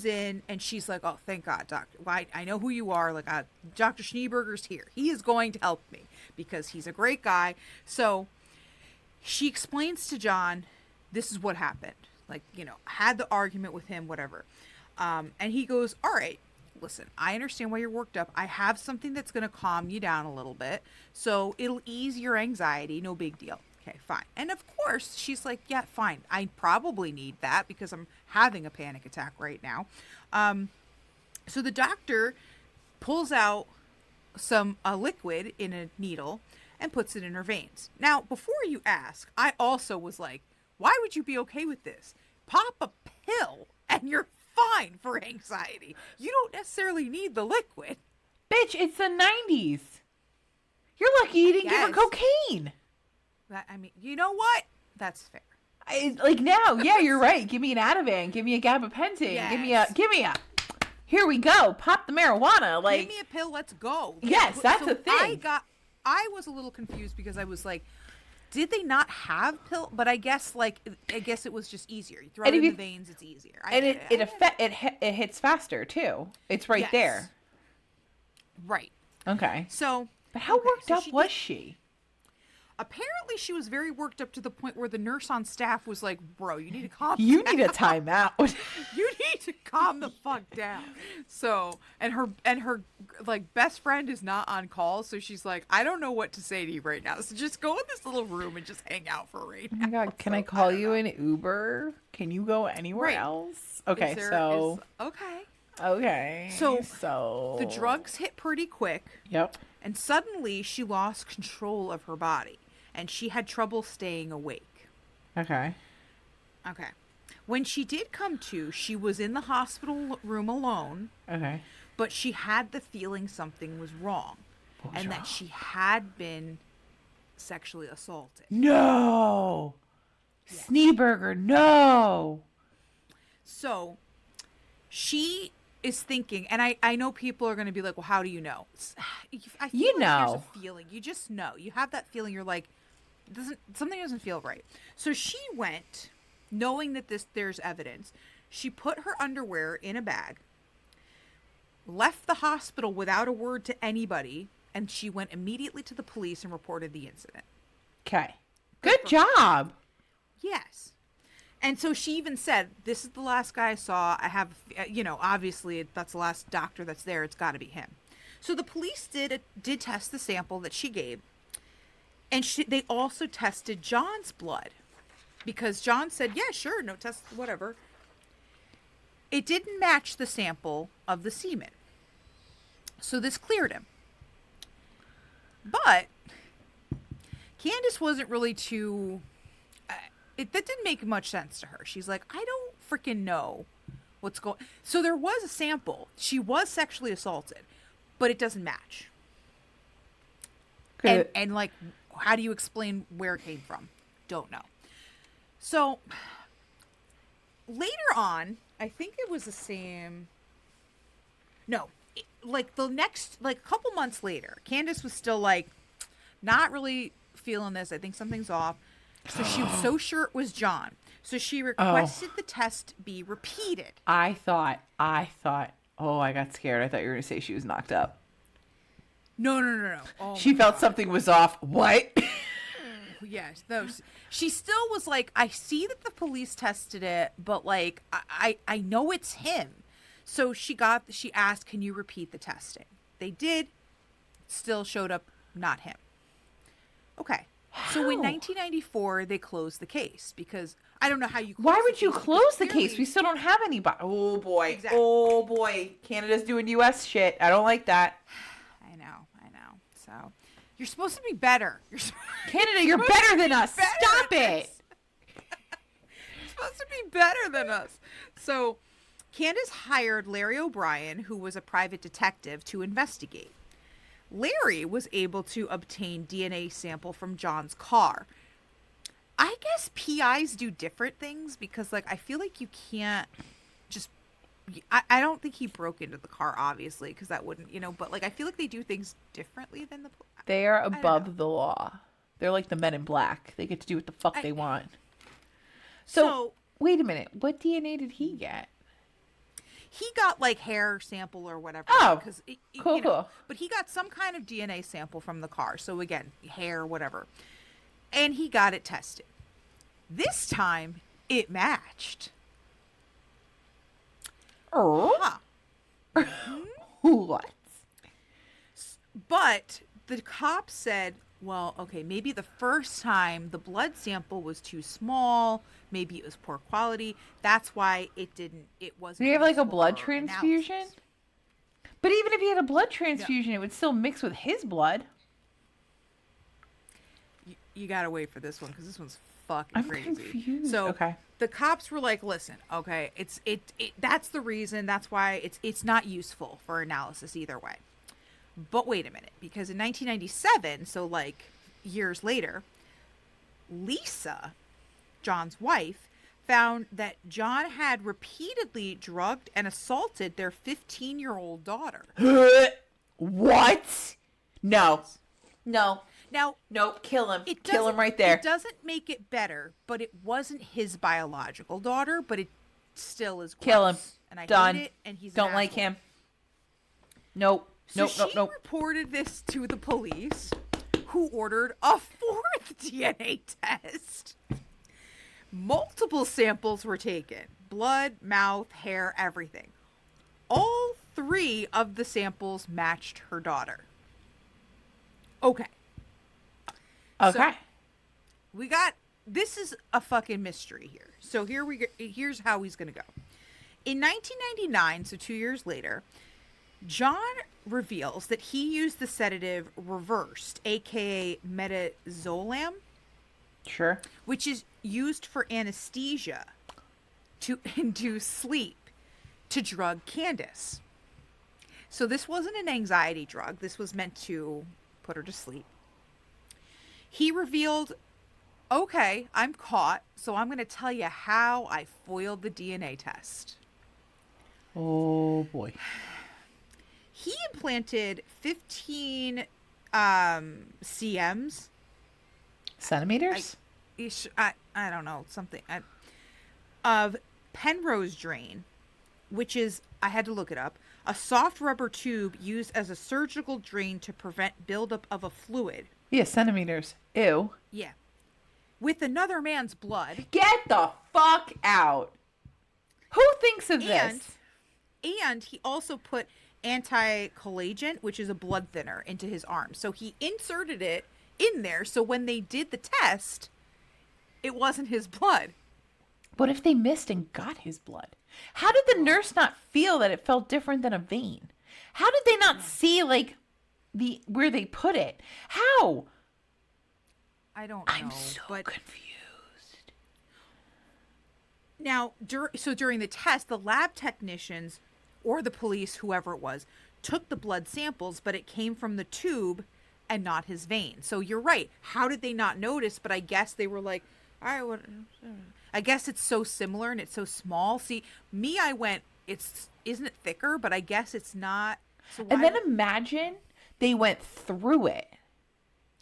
in and she's like, oh, thank God, doctor. Well, I know who you are. Like, Dr. Schneeberger's here. He is going to help me because he's a great guy. So she explains to John, this is what happened. Like, had the argument with him, whatever. And he goes, all right, listen, I understand why you're worked up. I have something that's going to calm you down a little bit. So it'll ease your anxiety. No big deal. Okay, fine. And of course, she's like, yeah, fine. I probably need that because I'm having a panic attack right now. So the doctor pulls out some liquid in a needle and puts it in her veins. Now, before you ask, I also was like, why would you be okay with this? Pop a pill and you're fine for anxiety. You don't necessarily need the liquid. Bitch, it's the 90s. You're lucky you didn't give her Yes. cocaine. You know what? That's fair. Like now, yeah, you're right. Give me an Ativan. Give me a gabapentin. Yes. Give me a. Here we go. Pop the marijuana. Like, give me a pill. Let's go. Yes, that's a thing. I was a little confused because I was like, did they not have pill? But I guess it was just easier. You throw And it if in you- the veins, it's easier. And it hits faster too. It's right Yes. there. Right. Okay. So, But how worked up she was did- she? Apparently, she was very worked up to the point where the nurse on staff was like, "Bro, you need to calm. You need a timeout. You need to calm the fuck down." So, and her like best friend is not on call, so she's like, "I don't know what to say to you right now. So just go in this little room and just hang out for right now." Oh my god, can I So, call don't you know. an Uber? Can you go anywhere Right. else? Okay, Okay. okay. So the drugs hit pretty quick, Yep. and suddenly she lost control of her body, and she had trouble staying awake. Okay. Okay. When she did come to, she was in the hospital room alone, Okay. but she had the feeling something was wrong, What was and wrong? that she had been sexually assaulted. No. Sneeberger, no. So she is thinking, and I know people are going to be like, well, how do you know? I feel You like know. There's a feeling. You just know. You have that feeling. You're like, something doesn't feel right. So she went, knowing that there's evidence. She put her underwear in a bag, left the hospital without a word to anybody, and she went immediately to the police and reported the incident. Okay. Good job. Yes. And so she even said, "This is the last guy I saw. I have, obviously that's the last doctor that's there. It's got to be him." So the police did test the sample that she gave, and they also tested John's blood, because John said, "Yeah, sure, no test, whatever." It didn't match the sample of the semen, so this cleared him. But Candace wasn't really too. That didn't make much sense to her. She's like, I don't freaking know what's going. So there was a sample. She was sexually assaulted, but it doesn't match. Good. And like, how do you explain where it came from? Don't know. So later on, I think it was the same. No, like a couple months later, Candace was still like, not really feeling this. I think something's off. So she was so sure it was John. So she requested the test be repeated. I thought, oh, I got scared. I thought you were going to say she was knocked up. No. Oh, She felt something was off. What? yes. She still was like, I see that the police tested it, but like, I know it's him. So she asked, can you repeat the testing? They did. Still showed up, not him. Okay. So in 1994, they closed the case because I don't know how you. Why would you close the clearly- case? We still don't have anybody. Oh boy. Exactly. Oh boy. Canada's doing U.S. shit. I don't like that. I know. So you're supposed to be better. Canada, you're better than us. Stop it. You're supposed to be better than us. So Candace hired Larry O'Brien, who was a private detective, to investigate. Larry was able to obtain DNA sample from John's car. I guess PIs do different things because, like, I feel like you can't just. I don't think he broke into the car, obviously, because that wouldn't, but, like, I feel like they do things differently than the. They are don't know. above the law. They're like the men in black. They get to do what the fuck they want. So, wait a minute. What DNA did he get? He got like hair sample or whatever. Oh, because cool. But he got some kind of DNA sample from the car. So again, hair, whatever. And he got it tested. This time, it matched. Oh. Huh. What? But the cops said, well, okay, maybe the first time the blood sample was too small. Maybe it was poor quality. That's why it wasn't. Do you have like a useful blood for transfusion? analysis. But even if he had a blood transfusion, it would still mix with his blood. You gotta wait for this one because this one's fucking I'm crazy. confused. So Okay. the cops were like, "Listen, okay, it's that's the reason. That's why it's not useful for analysis either way." But wait a minute, because in 1997, so like years later, Lisa, John's wife, found that John had repeatedly drugged and assaulted their 15-year-old daughter. What? No. Now, Nope, kill him. it Kill him doesn't right there. it doesn't make it better, but it wasn't his biological daughter, but it still is gross. Kill him. And I Done. hate it, and he's Don't an like asshole. him. Nope. So Nope, she nope, nope. reported this to the police, who ordered a fourth DNA test. Multiple samples were taken. Blood, mouth, hair, everything. All 3 of the samples matched her daughter. Okay. Okay. So this is a fucking mystery here. So here's how he's going to go. In 1999, so 2 years later, John reveals that he used the sedative reversed, aka midazolam, Sure. which is used for anesthesia to induce sleep, to drug Candace. So this wasn't an anxiety drug. This was meant to put her to sleep. He revealed, okay, I'm caught, so I'm going to tell you how I foiled the DNA test. Oh, boy. He implanted 15 CMs. Centimeters? I don't know, something. Of Penrose drain, which is, I had to look it up, a soft rubber tube used as a surgical drain to prevent buildup of a fluid. Yeah, centimeters. Ew. Yeah. With another man's blood. Get the fuck out. Who thinks of this? And he also put anticoagulant, which is a blood thinner, into his arm. So he inserted it in there, so when they did the test, it wasn't his blood. What if they missed and got his blood? How did the nurse not feel that it felt different than a vein? How did they not see, like, where they put it? How? I don't know. I'm so confused. Now, during the test, the lab technicians or the police, whoever it was, took the blood samples, but it came from the tube and not his vein. So you're right. How did they not notice? But I guess they were like, all right, I guess it's so similar and it's so small. See, I went, isn't it thicker? But I guess it's not. So And then imagine they went through it.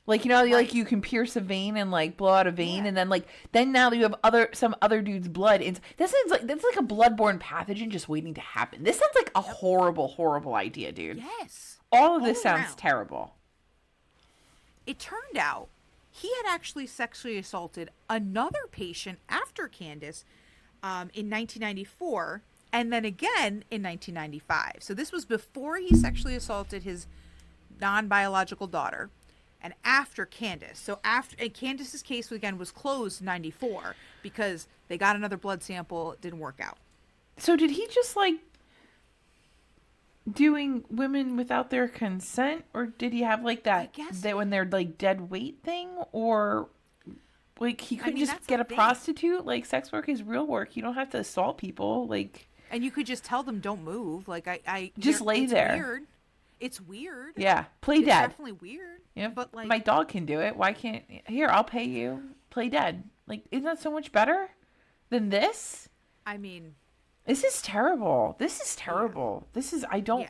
Like, you know, Right. like you can pierce a vein and like blow out a vein, Yeah. and then now you have some other dude's blood. That's like a bloodborne pathogen just waiting to happen. This sounds like a horrible, horrible idea, dude. Yes. All of this All sounds around. terrible. It turned out he had actually sexually assaulted another patient after Candace in 1994 and then again in 1995. So this was before he sexually assaulted his non-biological daughter and after Candace. And Candace's case again was closed in 94 because they got another blood sample. It didn't work out. So did he just like doing women without their consent, or did he have like that when they're like dead weight thing, or like he couldn't just get a prostitute? Like, sex work is real work. You don't have to assault people. Like, and you could just tell them don't move. Like I just lay it's there. Weird. It's weird. Yeah, play It's dead. definitely weird. Yeah, but like my dog can do it. Why can't? Here, I'll pay you. Play dead. Like, isn't that so much better than this? I mean, this is terrible. This is terrible. Yeah. This is I don't. Yeah.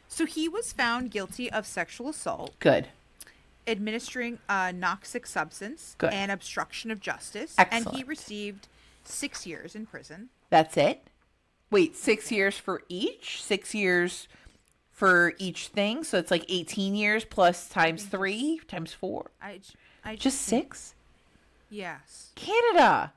So he was found guilty of sexual assault. Good. Administering a noxic substance. Good. And obstruction of justice. Excellent. And he received 6 years in prison. That's it? Wait, 6 years for each? 6 years for each thing? So it's like 18 years plus times 3 times 4? I just 6? Yes. Canada,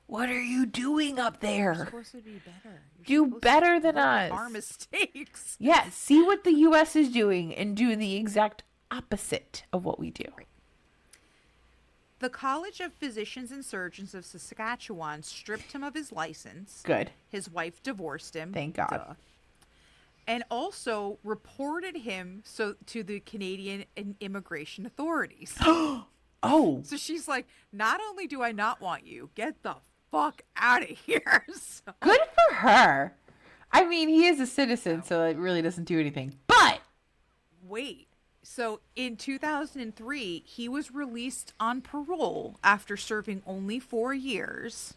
what are you doing up there? You're supposed to be better. Do better than us. Our mistakes. Yeah, see what the U.S. is doing and do the exact opposite of what we do. Right. The College of Physicians and Surgeons of Saskatchewan stripped him of his license. Good. His wife divorced him. Thank God. Duh. And also reported him to the Canadian immigration authorities. Oh. So she's like, not only do I not want you, get the fuck out of here. So. Good for her. I mean, he is a citizen, so it really doesn't do anything. But wait. So in 2003, he was released on parole after serving only 4 years.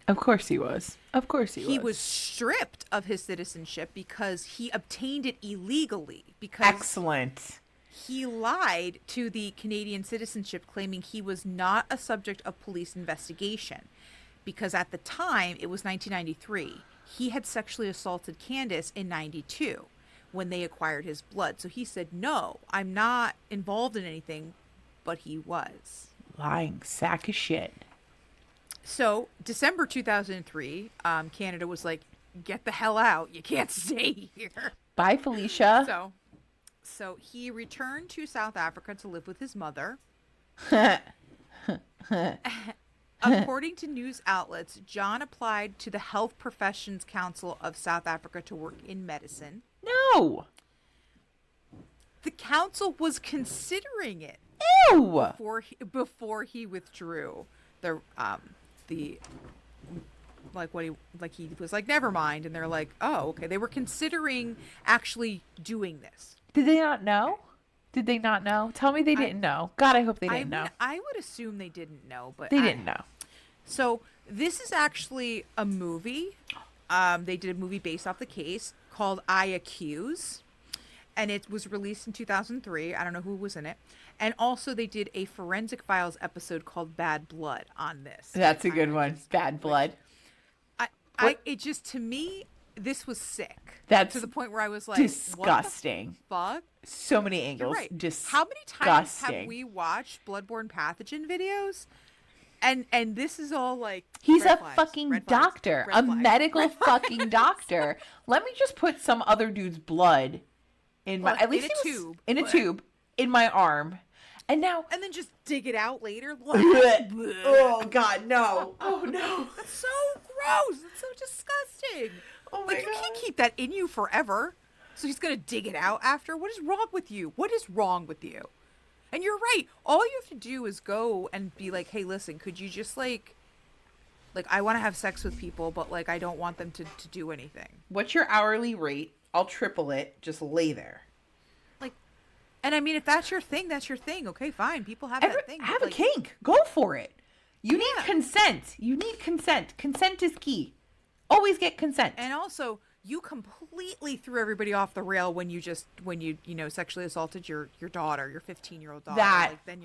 Of course he was. Of course he was. He was stripped of his citizenship because he obtained it illegally. Because excellent. he lied to the Canadian citizenship, claiming he was not a subject of police investigation because at the time, it was 1993, he had sexually assaulted Candace in 92 when they acquired his blood. So he said, no, I'm not involved in anything, but he was. Lying sack of shit. So December 2003, Canada was like, get the hell out. You can't stay here. Bye, Felicia. So he returned to South Africa to live with his mother. According to news outlets, John applied to the Health Professions Council of South Africa to work in medicine. No. The council was considering it. Ew. Before he withdrew. He was like, never mind, and they're like, oh, okay. They were considering actually doing this. Did they not know? Did they not know? Tell me they didn't know. God, I hope they didn't know. I would assume they didn't know, but they didn't know. So this is actually a movie. They did a movie based off the case called I Accuse, and it was released in 2003. I don't know who was in it. And also they did a Forensic Files episode called Bad Blood on this. That's a good one. Bad Blood. It just, to me, this was sick. That's to the point where I was like, disgusting. What the fuck? So many angles. You're right. Disgusting. How many times have we watched bloodborne pathogen videos? And this is all like, he's a fucking doctor, a medical fucking doctor. Let me just put some other dude's blood in my, at least in a tube in my arm. And then just dig it out later. Oh God, no! Oh no! That's so gross. It's so disgusting. Oh my God! You can't keep that in you forever. So he's gonna dig it out after. What is wrong with you? What is wrong with you? And you're right. All you have to do is go and be like, hey, listen, could you just like I want to have sex with people, but like I don't want them to do anything. What's your hourly rate? I'll triple it. Just lay there. And I mean, if that's your thing, that's your thing. Okay, fine. People have that thing. Have a kink. Go for it. You need consent. You need consent. Consent is key. Always get consent. And also, you completely threw everybody off the rail when you sexually assaulted your daughter, your 15-year-old daughter. Then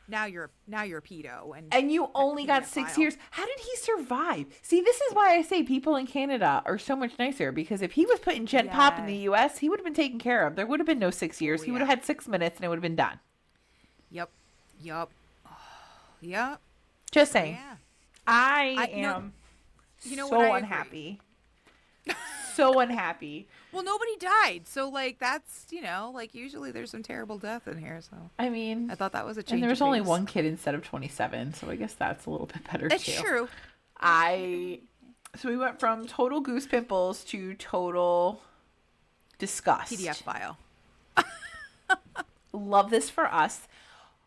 now you're a pedo, and you only got 6 years. How did he survive? See, this is why I say people in Canada are so much nicer, because if he was put in Gen Pop in the US, he would have been taken care of. There would have been no 6 years. He would have had 6 minutes and it would have been done. Yep. Just saying. Yeah. I am so unhappy. So unhappy. Well, nobody died, so that's usually there's some terrible death in here. So I mean, I thought that was a change. And there was only one kid instead of 27, so I guess that's a little bit better too. It's true. So we went from total goose pimples to total disgust. PDF file. Love this for us.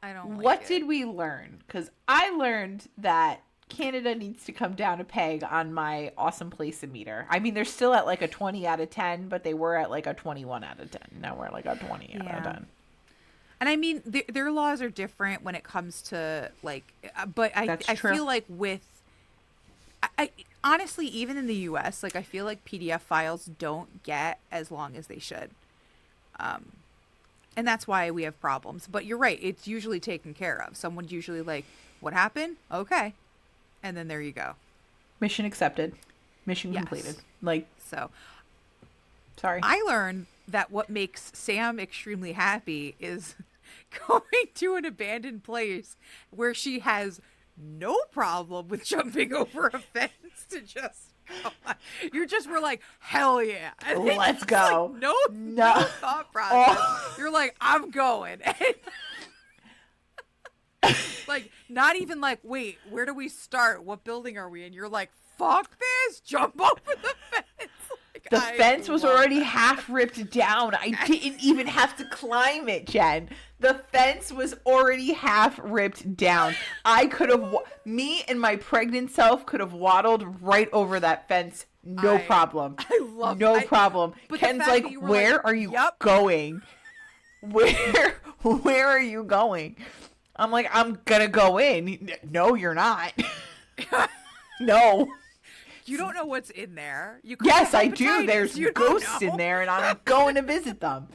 I don't. What did we learn? Because I learned that Canada needs to come down a peg on my awesome place meter. I mean, they're still at a 20 out of 10, but they were at a 21 out of 10. Now we're at a 20 out of 10. And I mean, their laws are different when it comes to but I feel like I honestly, even in the US, I feel like PDF files don't get as long as they should. And that's why we have problems. But you're right. It's usually taken care of. Someone's usually like, what happened? Okay. And then there you go. Mission accepted. Mission completed. Sorry. I learned that what makes Sam extremely happy is going to an abandoned place where she has no problem with jumping over a fence to just we're like, hell yeah. Let's go. No thought process. Oh. You're like, I'm going. Not even wait, where do we start? What building are we in? You're like, fuck this, jump over the fence. The fence was already half ripped down. I didn't even have to climb it, Jen. The fence was already half ripped down. I could have, me and my pregnant self could have waddled right over that fence. No problem. I love No problem. Ken's like, where are you going? Where are you going? I'm like, I'm gonna go in. No, you're not. No. You don't know what's in there. Yes, I do. There's ghosts in there, and I'm going to visit them.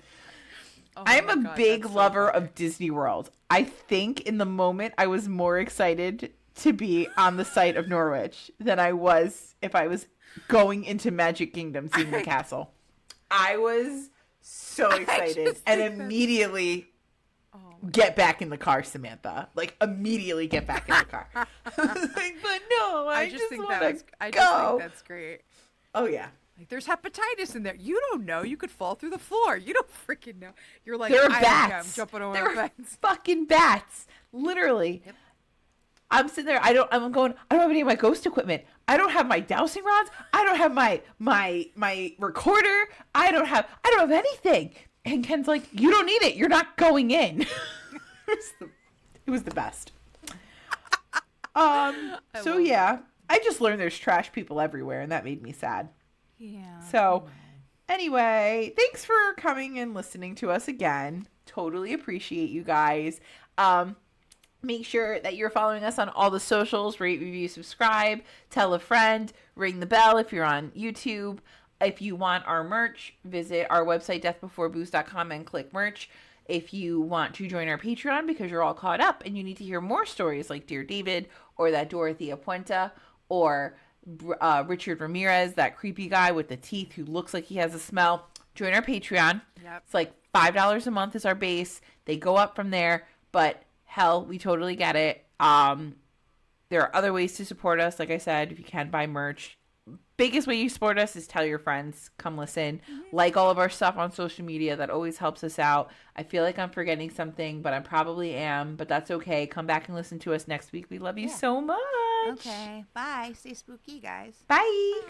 Oh I'm my a God, big that's so lover funny. of Disney World. I think in the moment I was more excited to be on the site of Norwich than I was if I was going into Magic Kingdom seeing the castle. I was so excited just and think immediately Oh my get back in the car, Samantha. Like immediately get back in the car. Like, but no, I just think want that's to I go. just think that's great. Oh yeah. Like, there's hepatitis in there. You don't know. You could fall through the floor. You don't freaking know. You're like, There are I don't care. I'm bats. jumping over There are bats. fucking bats. Literally. Yep. I'm sitting there. I don't have any of my ghost equipment. I don't have my dowsing rods. I don't have my recorder. I don't have anything. And Ken's like, you don't need it. You're not going in. It was the best. So yeah, I just learned there's trash people everywhere, and that made me sad. Yeah. So anyway, thanks for coming and listening to us again. Totally appreciate you guys. Make sure that you're following us on all the socials. Rate, review, subscribe, tell a friend, ring the bell if you're on YouTube. If you want our merch, visit our website, deathbeforebooze.com, and click merch. If you want to join our Patreon because you're all caught up and you need to hear more stories like Dear David or that Dorothea Puente or Richard Ramirez, that creepy guy with the teeth who looks like he has a smell, join our Patreon. Yep. It's like $5 a month is our base. They go up from there, but hell, we totally get it. There are other ways to support us. Like I said, if you can buy merch, biggest way you support us is tell your friends, come listen, like all of our stuff on social media. That always helps us out. I feel like I'm forgetting something, but I probably am, but that's okay. Come back and listen to us next week. We love you so much. Okay. Bye. Stay spooky, guys. Bye. Bye.